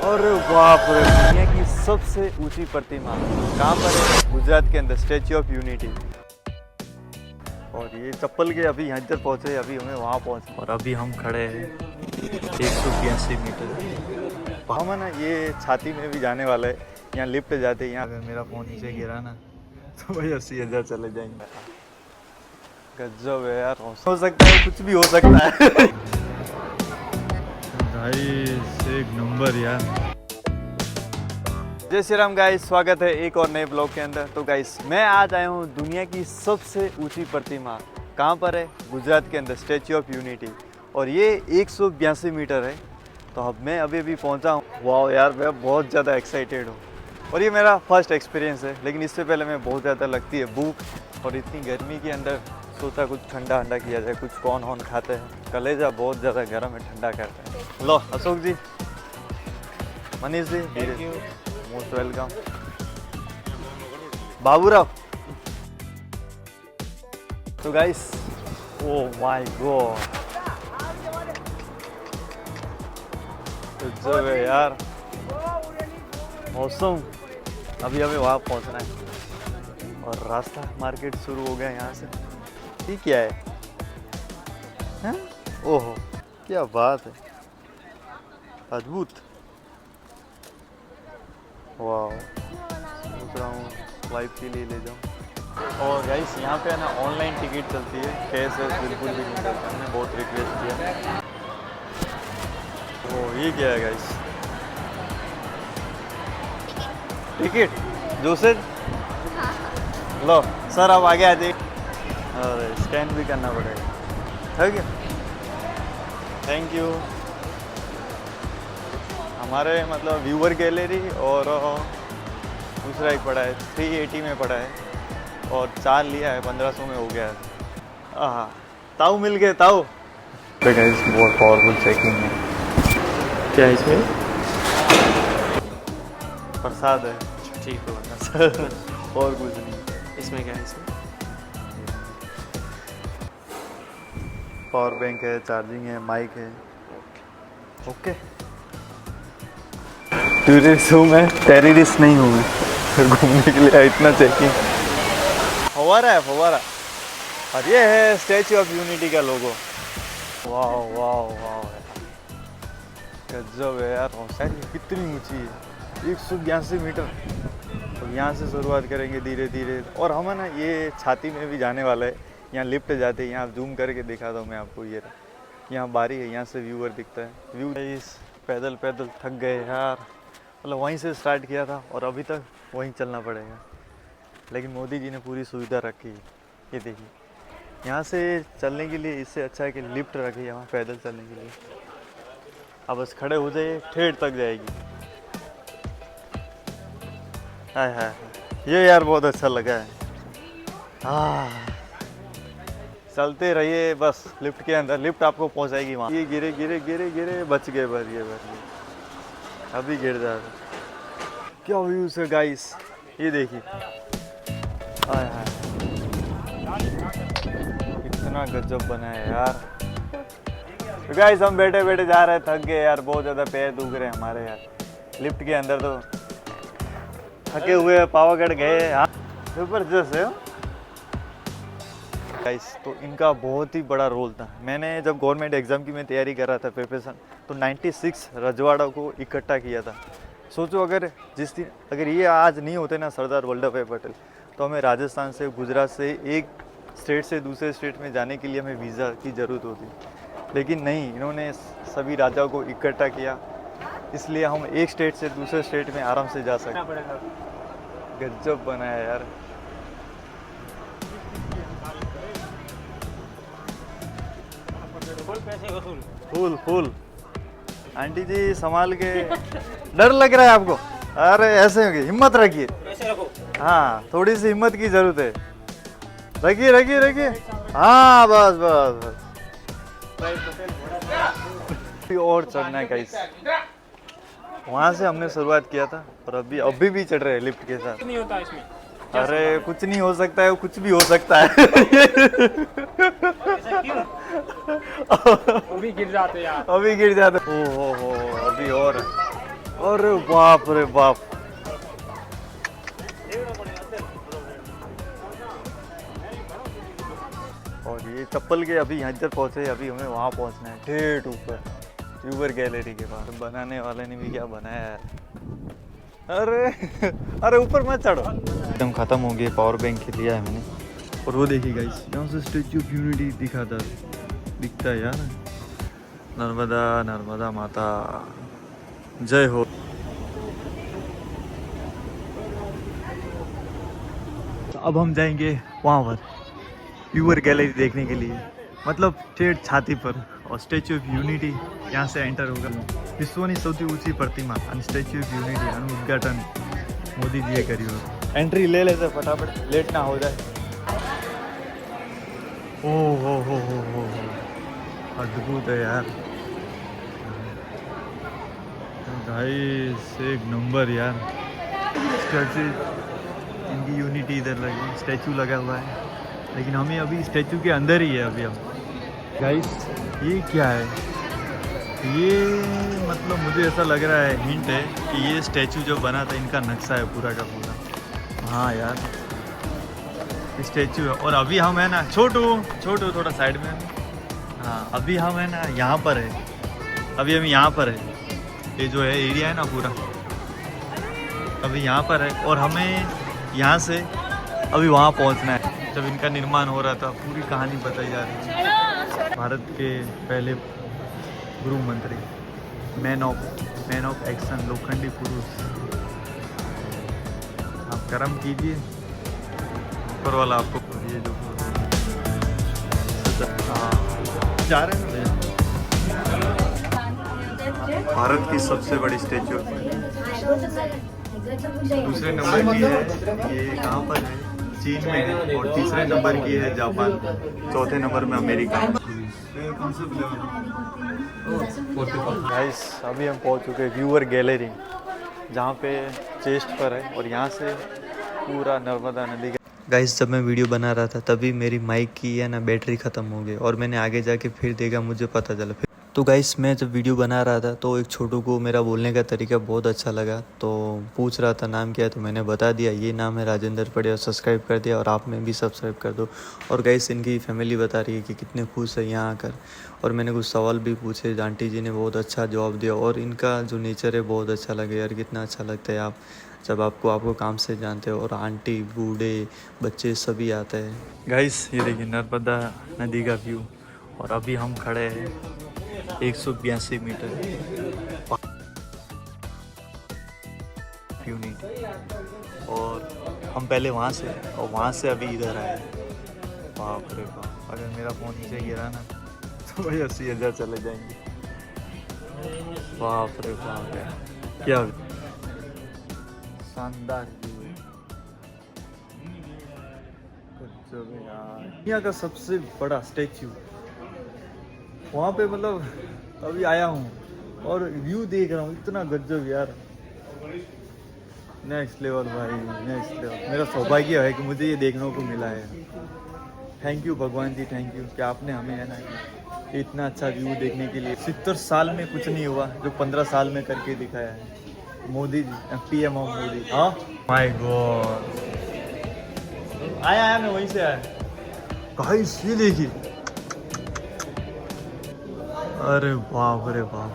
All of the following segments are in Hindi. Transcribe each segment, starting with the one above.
और बाप रे, दुनिया की सबसे ऊंची प्रतिमा कहाँ पर है? गुजरात के अंदर स्टैच्यू ऑफ यूनिटी। और ये चप्पल के अभी यहाँ इधर पहुँचे, अभी हमें वहाँ पहुँचे और अभी हम खड़े हैं 182 मीटर। हम है ना ये छाती में भी जाने वाला है, यहाँ लिफ्ट जाते हैं। यहाँ अगर मेरा फ़ोन नीचे गिरा ना तो भाई 80,000 चले जाएंगे। गजब है यार, हो सकता है कुछ भी हो सकता है। भाई एक नंबर यार। जय श्री राम गाइस, स्वागत है एक और नए ब्लॉग के अंदर। तो गाइस मैं आज आया हूँ दुनिया की सबसे ऊंची प्रतिमा कहाँ पर है? गुजरात के अंदर स्टैच्यू ऑफ यूनिटी। और ये 182 मीटर है। तो अब मैं अभी पहुँचा हूँ। वाह यार, मैं बहुत ज़्यादा एक्साइटेड हूँ और ये मेरा फर्स्ट एक्सपीरियंस है। लेकिन इससे पहले मैं बहुत ज़्यादा लगती है भूख, और इतनी गर्मी के अंदर सोचा कुछ ठंडा अंडा किया जाए, कुछ कौन हॉन खाते हैं। कलेजा बहुत ज़्यादा गर्म है, ठंडा करते हैं। लो अशोक जी, मनीष जी, मोस्ट वेलकम। बाबूराव। तो गाइस, ओ माय गॉड, गजब है यार, मौसम। अभी हमें वहाँ पहुँचना है और रास्ता मार्केट शुरू हो गया यहाँ से। ये क्या है? ओहो, क्या बात है, अद्भुत। वाह, सोच रहा हूँ वाइफ के लिए ले जाऊँ। और गाइस यहाँ पे है ना ऑनलाइन टिकट चलती है, कैश बिल्कुल भी नहीं चलता। हमने बहुत रिक्वेस्ट किया। ओह, ये क्या है गाइस? टिकट जोसेफ, लो सर आप आगे आ जाइए। अरे स्कैन भी करना पड़ेगा, ठीक है, थैंक यू। हमारे मतलब व्यूअर गैलरी और दूसरा एक पड़ा है 380 में पड़ा है, और 4 लिया है 1500 में हो गया है। हाँ, ताऊ मिल गए, ताऊ। बहुत पावरफुल चेकिंग है। क्या है इसमें? प्रसाद है, ठीक है। और कुछ नहीं। इसमें क्या है? इसमें पावर बैंक है, चार्जिंग है, माइक है। ओके, टूरिस्ट हूँ मैं, टेररिस्ट नहीं हूँ मैं। फिर घूमने के लिए इतना चेकिंग। फवारा है, फवारा। और ये है स्टैच्यू ऑफ यूनिटी का लोगो। वाह वाह वाह, गजब है यार। कितनी ऊंची है, 182 मीटर। तो यहाँ से शुरुआत करेंगे धीरे धीरे, और हम है ना ये छाती में भी जाने वाला है। यहाँ लिफ्ट जाते हैं, यहाँ जूम करके दिखाता हूँ मैं आपको। ये यहाँ बारी है, यहाँ से व्यूअर दिखता है। व्यू इस पैदल पैदल थक गए यार, मतलब वहीं से स्टार्ट किया था और अभी तक वहीं चलना पड़ेगा। लेकिन मोदी जी ने पूरी सुविधा रखी है। ये देखिए, यहाँ से चलने के लिए इससे अच्छा है कि लिफ्ट रखी है वहाँ पैदल चलने के लिए। अब बस खड़े हो जाइए, ठेठ तक जाएगी। हाय हाय, ये यार बहुत अच्छा लगा है। चलते रहिए बस लिफ्ट के अंदर, लिफ्ट आपको पहुंचाएगी वहाँ। ये गिरे गिरे गिरे गिरे, बच गए, भर गए। अभी गिर जाएगा। क्या व्यूज है गाइस, ये देखिए। हाय हाय, इतना गजब बना है यार। तो गाइस हम बैठे बैठे जा रहे हैं, थक गए यार, बहुत ज़्यादा पैर दुख रहे हैं हमारे यार। लिफ्ट के अंदर तो थके हुए, पावागढ़ गए। हाँ, जबरदस्त है गाइस। तो इनका बहुत ही बड़ा रोल था। मैंने जब गवर्नमेंट एग्ज़ाम की मैं तैयारी कर रहा था, प्रिपरेशन, तो 96 रजवाड़ों को इकट्ठा किया था। सोचो अगर ये आज नहीं होते ना सरदार वल्लभ भाई पटेल, तो हमें राजस्थान से, गुजरात से, एक स्टेट से दूसरे स्टेट में जाने के लिए हमें वीज़ा की ज़रूरत होती। लेकिन नहीं, इन्होंने सभी राजाओं को इकट्ठा किया, इसलिए हम एक स्टेट से दूसरे स्टेट में आराम से जा सकते। गजब बनाया यार। फूल फूल। आंटी जी संभाल के, डर लग रहा है आपको? अरे ऐसे होगी, हिम्मत रखिए। हाँ, थोड़ी सी हिम्मत की जरूरत है। रखिए रखिए रखिए। हाँ बस बस बस। और चढ़ना है गाइस, वहाँ से हमने शुरुआत किया था और अभी भी चढ़ रहे हैं लिफ्ट के साथ। नहीं होता इसमें। अरे कुछ नहीं हो सकता है, कुछ भी हो सकता है। अभी गिर जाते यार, अभी गिर जाते। ओ हो, अभी और अरे बाप रे बाप। और ये चप्पल के अभी यहाँ इधर पहुँचे, अभी हमें वहाँ पहुँचना है ठेठ ऊपर व्यूअर गैलरी के पास। बनाने वाले ने भी क्या बनाया है। अरे अरे ऊपर मत चढ़ो। एकदम ख़त्म हो गए, पावर बैंक लिया है मैंने। और वो देखिए गाइस, यहाँ से स्टैच्यू ऑफ यूनिटी दिखता है यार। नर्मदा नर्मदा माता जय हो। तो अब हम जाएंगे वहाँ पर व्यूअर गैलरी देखने के लिए, मतलब ठेठ छाती पर। और स्टैच्यू ऑफ यूनिटी यहाँ से एंटर होगा। विश्वની સૌથી ઊંચી प्रतिमा અને સ્ટેચ્યુ ઓફ યુનિટી આનું ઉદ્ઘાટન મોદીજીએ કર્યું। एंट्री ले लेते फटाफट, लेट ना हो जाए। ओ हो अद्भुत है यार गाइस, एक नंबर यार। स्टैच्यू, इनकी यूनिटी इधर लगी, स्टैच्यू लगा हुआ है, लेकिन हमें अभी स्टैच्यू के अंदर ही है अभी हम। गाइस ये क्या है, ये मतलब मुझे ऐसा लग रहा है, हिंट है कि ये स्टैच्यू जो बना था इनका नक्शा है पूरा का पूरा। हाँ यार स्टैच्यू है। और अभी हम है ना, छोटू थोड़ा साइड में। हाँ अभी हम है ना यहाँ पर है, अभी हम यहाँ पर है। ये जो है एरिया है ना पूरा, अभी यहाँ पर है। और हमें यहाँ से अभी वहाँ पहुँचना है। जब इनका निर्माण हो रहा था, पूरी कहानी बताई जा रही है। भारत के पहले गृह मंत्री, मैन ऑफ एक्शन, लोखंडी पुरुष। आप कर्म कीजिए, ऊपर वाला आपको। ये जो जा रहे हैं ना, भारत की सबसे बड़ी स्टैच्यू। दूसरे नंबर की है ये कहाँ पर है, चीन में है। और तीसरे नंबर की है जापान, चौथे नंबर में अमेरिका। गाइस अभी हम पहुंच चुके हैं व्यूअर गैलरी, जहाँ पे चेस्ट पर है। और यहाँ से पूरा नर्मदा नदी। गाइस जब मैं वीडियो बना रहा था तभी मेरी माइक की है ना बैटरी ख़त्म हो गई, और मैंने आगे जाके फिर देखा, मुझे पता चला। फिर तो गाइस मैं जब वीडियो बना रहा था तो एक छोटू को मेरा बोलने का तरीका बहुत अच्छा लगा, तो पूछ रहा था नाम क्या है, तो मैंने बता दिया ये नाम है राजेंद्र पड़े, और सब्सक्राइब कर दिया। और आप में भी सब्सक्राइब कर दो। और गाइस इनकी फैमिली बता रही है कि कितने खुश है यहाँ आकर। और मैंने कुछ सवाल भी पूछे, आंटी जी ने बहुत अच्छा जवाब दिया। और इनका जो नेचर है बहुत अच्छा लगे यार, कितना अच्छा लगता है आप जब आपको काम से जानते हो। और आंटी बूढ़े बच्चे सभी आते हैं। गाइस ये देखिए नर्मदा नदी का व्यू। और अभी हम खड़े हैं 182 मीटर यूनिट। और हम पहले वहाँ से, और वहाँ से अभी इधर आए। बाप रे बाप, अगर मेरा फ़ोन नीचे गिरा ना तो भाई 80,000 चले जाएंगे। बाप रे बाप यार, क्या शानदार व्यू है। दुनिया का सबसे बड़ा स्टैच्यू वहाँ पे, मतलब अभी आया हूँ और व्यू देख रहा हूँ, इतना गजब यार, नेक्स्ट लेवल भाई, नेक्स्ट लेवल। मेरा सौभाग्य है कि मुझे ये देखने को मिला है। थैंक यू भगवान जी, थैंक यू कि आपने हमें है ना इतना अच्छा व्यू देखने के लिए। 70 साल में कुछ नहीं हुआ जो 15 साल में करके दिखाया है मोदी जी, PM ऑफ मोदी। हाँ माय गॉड, आया मैं वहीं से आया। गाइस ये देखिए, अरे बाप रे बाप।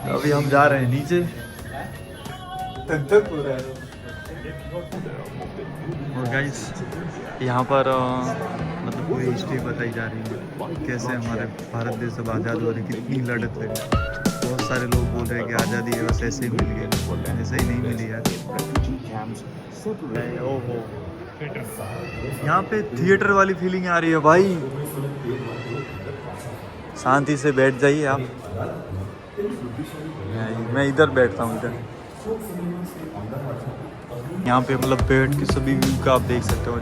अभी हम जा रहे हैं नीचे। और गाइस यहाँ पर मतलब पूरी हिस्ट्री बताई जा रही है, कैसे हमारे भारत देश अब आज़ाद हो रही, कितनी लड़त लड़ी। बहुत सारे लोग बोल रहे हैं कि आज़ादी बस ऐसे ही मिल गई, ऐसे ही नहीं मिली यार। ओहो, यहाँ पे थिएटर वाली फीलिंग आ रही है भाई। शांति से बैठ जाइए आप। मैं इधर बैठता हूँ, इधर। यहाँ पे मतलब बैठ के सभी व्यू का आप देख सकते हो।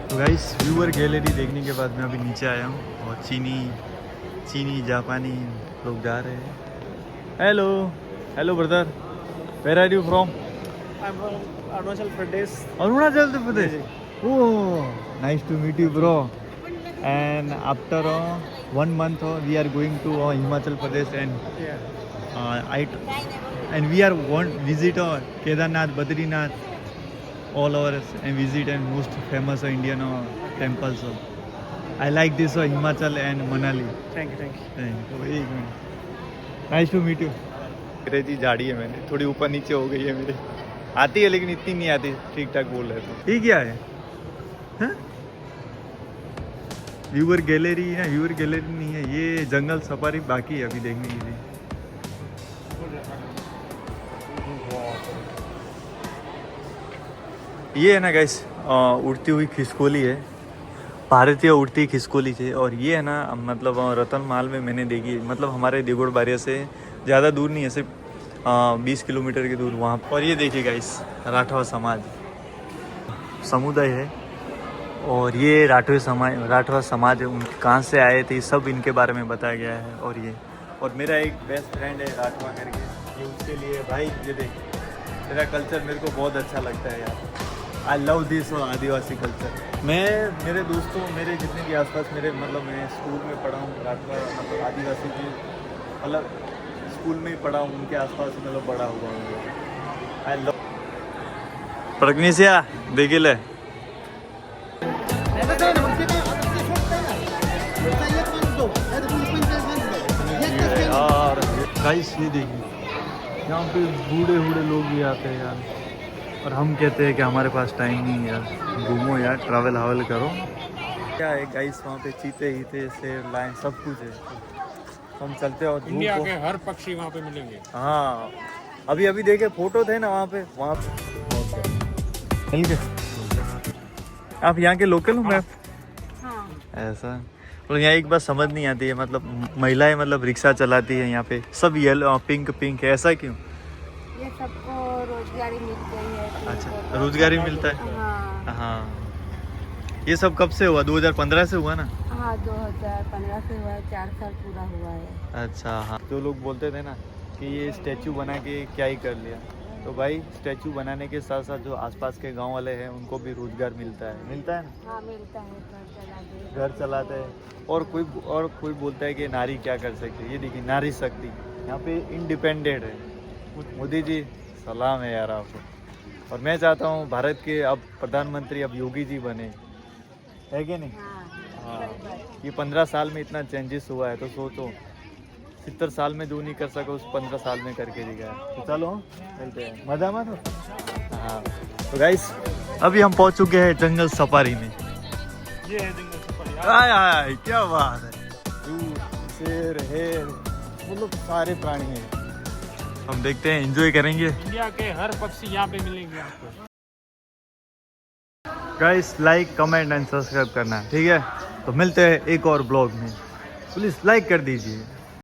तो गाइस व्यूअर गैलरी देखने के बाद मैं अभी नीचे आया हूँ, और चीनी जापानी लोग जा रहे हैं। Hello brother, where are you from? I'm from Arunachal Pradesh. Arunachal Pradesh. Oh nice to meet you bro. And after 1 month we are going to Himachal Pradesh and Yeah. we are want visit Kedarnath, Badrinath, all over and visit and most famous Indian temples. I like this Himachal and Manali. Thank you, thank you. तो एक minute, nice to meet you. अंग्रेजी झाड़ी है मैंने, थोड़ी ऊपर नीचे हो गई है मेरी, आती है लेकिन इतनी नहीं आती, ठीक ठाक बोल रहे थे। ये क्या है? व्यूअर गैलरी है, व्यूअर गैलरी नहीं है, ये जंगल सफारी बाकी है अभी देखने के लिए। ये है ना गाइस उड़ती हुई खिसकोली है, भारतीय उड़ती खिसकोली थी। और ये है ना मतलब रतन माल में मैंने देखी, मतलब हमारे देगोड़ बारिया से ज़्यादा दूर नहीं है, सिर्फ 20 किलोमीटर के दूर वहाँ। और ये देखिए गाइस राठौर समाज समुदाय है, और ये राठौर समाज है, उन कहाँ से आए थे सब इनके बारे में बताया गया है। और मेरा एक बेस्ट फ्रेंड है राठवा करके, ये उसके लिए भाई ये देख, मेरा कल्चर मेरे को बहुत अच्छा लगता है यार। I love this Adivasi culture. मैं मेरे दोस्तों, मेरे जितने भी आसपास मेरे मतलब मैं स्कूल में पढ़ा हूँ राठवा, मतलब आदिवासी की मतलब स्कूल में ही पढ़ा हूँ, उनके आसपास मतलब बड़ा हुआ हूँ। आई लव प्रग्निसिया देखिए ले यार गाइस, ये देखिए यहाँ पे बूढ़े लोग भी आते हैं यार, और हम कहते हैं कि हमारे पास टाइम नहीं है यार, घूमो यार, ट्रैवल हावल करो। क्या है गाइस, वहाँ पे चीते हीते शेर लाइन सब कुछ है, हम चलते हैं और इंडिया के हर पक्षी वहाँ पे मिलेंगे। हाँ अभी देखे फोटो थे ना वहाँ पे मिल गए। आप यहाँ के लोकल हो मैम? हाँ। ऐसा और यहाँ एक बात समझ नहीं आती है, मतलब महिलाएं मतलब रिक्शा चलाती है यहाँ पे, सब येलो पिंक है, ऐसा क्यों? ये सबको रोजगारी मिल गई है। अच्छा रोजगारी मिलता है। हाँ हाँ ये सब कब से हुआ? 2015 से हुआ ना? हाँ 2015 से हुआ है, 4 साल पूरा हुआ है। अच्छा हाँ, जो लोग बोलते थे ना कि ये स्टैचू बना के क्या ही कर लिया, तो भाई स्टैचू बनाने के साथ साथ जो आसपास के गांव वाले हैं उनको भी रोजगार मिलता है ना? हाँ मिलता है, घर चलाते हैं। और कोई बोलता है कि नारी क्या कर सकती है, ये देखिए नारी शक्ति यहाँ पे इंडिपेंडेंट है। मोदी जी सलाम है यार आपको। और मैं चाहता हूँ भारत के अब प्रधानमंत्री अब योगी जी बने, है कि नहीं? हाँ ये 15 साल में इतना चेंजेस हुआ है, तो सोचो 70 साल में जो नहीं कर सका उस 15 साल में करके दिखाया। तो चलो मिलते हैं, मजा मत हो। हाँ तो गाइस अभी हम पहुंच चुके हैं जंगल सफारी में। ये है जंगल सफारी। आय क्या बात है, शेर हेर मतलब सारे प्राणी हैं, हम देखते हैं, एंजॉय करेंगे। इंडिया के हर पक्षी यहाँ पे मिलेंगे आपको। Guys like comment and subscribe करना, ठीक है? तो मिलते हैं एक और ब्लॉग में, प्लीज लाइक कर दीजिए।